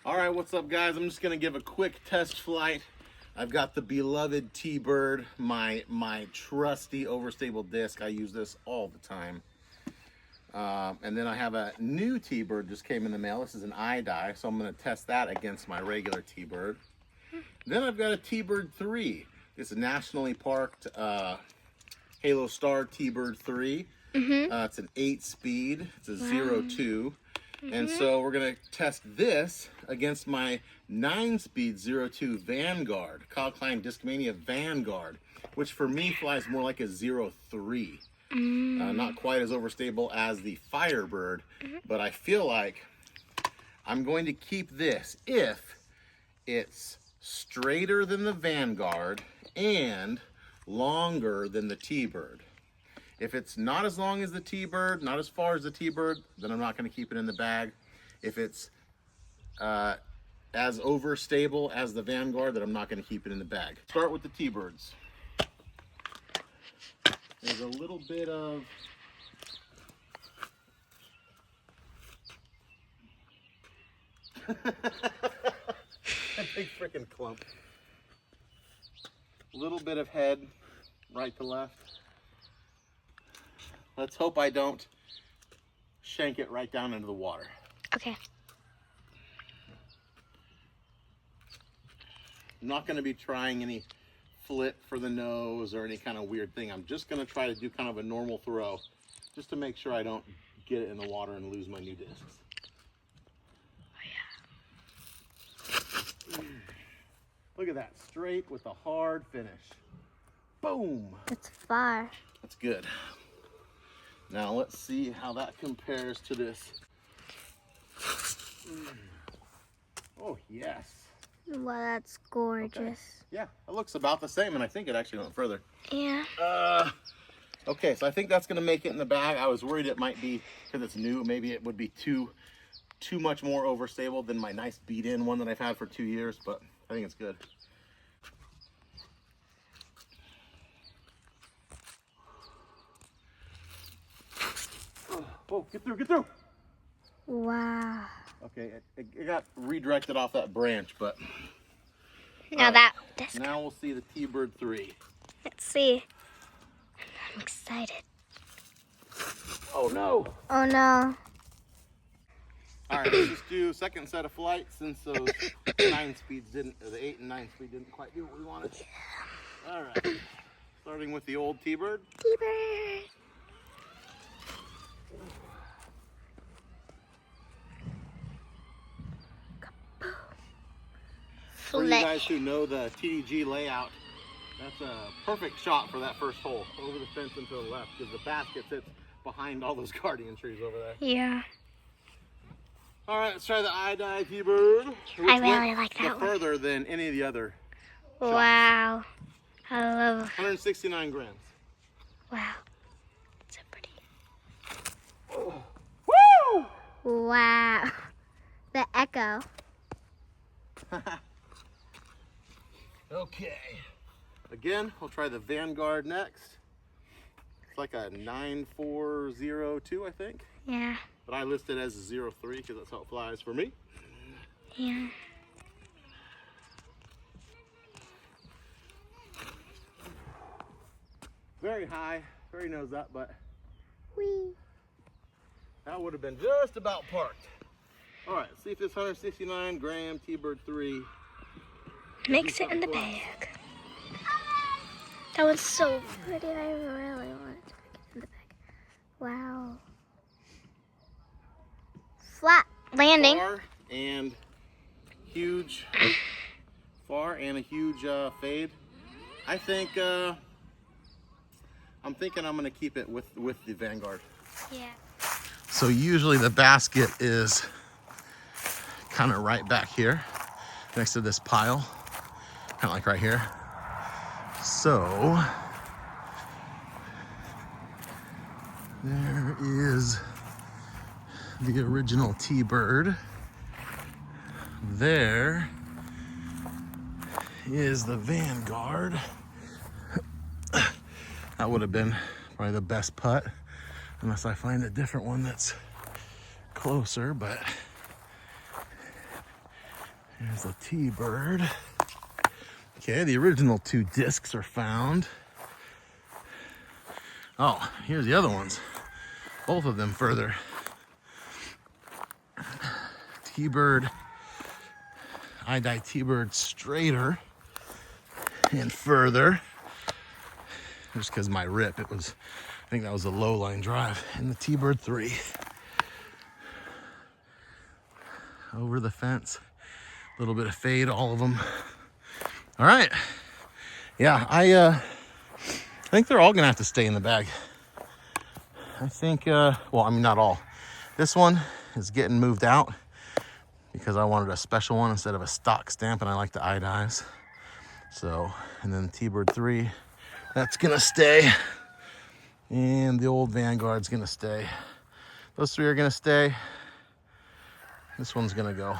All right, what's up, guys? I'm just gonna give a quick test flight. I've got the beloved Teebird, my trusty overstable disc. I use this all the time. And then I have a new Teebird just came in the mail. This is an iDie, so I'm gonna test that against my regular Teebird. Then I've got a Teebird3. It's a nationally parked Halo Star Teebird3. It's an 8-speed. It's a 0.2. And so we're gonna test this against my 9-speed 0.2 Vanguard, Kyle Klein Discmania Vanguard, which for me flies more like a 0.3. Not quite as overstable as the Firebird, but I feel like I'm going to keep this if it's straighter than the Vanguard and longer than the Teebird. If it's not as long as the Teebird, not as far as the Teebird, then I'm not going to keep it in the bag. If it's as overstable as the Vanguard, then I'm not going to keep it in the bag. Start with the Teebirds. There's a little bit of a big freaking clump. A little bit of head, right to left. Let's hope I don't shank it right down into the water. Okay. I'm not going to be trying any flip for the nose or any kind of weird thing. I'm just going to try to do kind of a normal throw just to make sure I don't get it in the water and lose my new discs. Oh, yeah. Look at that, straight with a hard finish. Boom. That's far. That's good. Now let's see how that compares to this. Oh, yes. Well, that's gorgeous. Okay. Yeah, it looks about the same, and I think it actually went further. Yeah. Okay, so I think that's going to make it in the bag. I was worried it might be, because it's new, maybe it would be too much more overstable than my nice beat-in one that I've had for 2 years, but I think it's good. Oh, get through, get through. Wow. Okay, it got redirected off that branch, but... Now this. Now we'll see the Teebird3. Let's see. I'm excited. Oh, no. Oh, no. All right, let's just do second set of flight since those 9 speeds didn't, the 8 and 9 speed didn't quite do what we wanted. All right, starting with the old Teebird. Teebird. For you guys who know the TDG layout, that's a perfect shot for that first hole, over the fence and to the left, because the basket sits behind all those guardian trees over there. Yeah. All right, let's try the iDie Teebird. I really like that one. Further than any of the other shots. Wow. I love 169 grams. Wow. So pretty. Oh. Woo! Wow. The echo. Okay. Again, we'll try the Vanguard next. It's like a 9402, I think. Yeah. But I list it as a 0.3 because that's how it flies for me. Yeah. Very high, very nose up, but Whee. that would have been just about parked. All right, let's see if this 169 gram Teebird3 makes it in the bag. That was so pretty. I really want it to make it in the bag. Wow. Flat landing. Far and huge. Far and a huge fade. I think I'm thinking I'm gonna keep it with the Vanguard. Yeah. So usually the basket is kind of right back here next to this pile, kind of like right here. So there is the original Teebird. There is the Vanguard. That would have been probably the best putt, unless I find a different one that's closer, but There's a Teebird. Okay, the original 2 discs are found. Oh, here's the other ones. Both of them further. Teebird, I die Teebird straighter and further. Just because my rip, I think that was a low line drive. And the Teebird3. Over the fence. A little bit of fade, all of them. All right. Yeah, I think they're all gonna have to stay in the bag. I think, well, I mean, not all. This one is getting moved out because I wanted a special one instead of a stock stamp, and I like the iodize. So, and then the Teebird3, that's gonna stay. And the old Vanguard's gonna stay. Those 3 are gonna stay. This one's gonna go.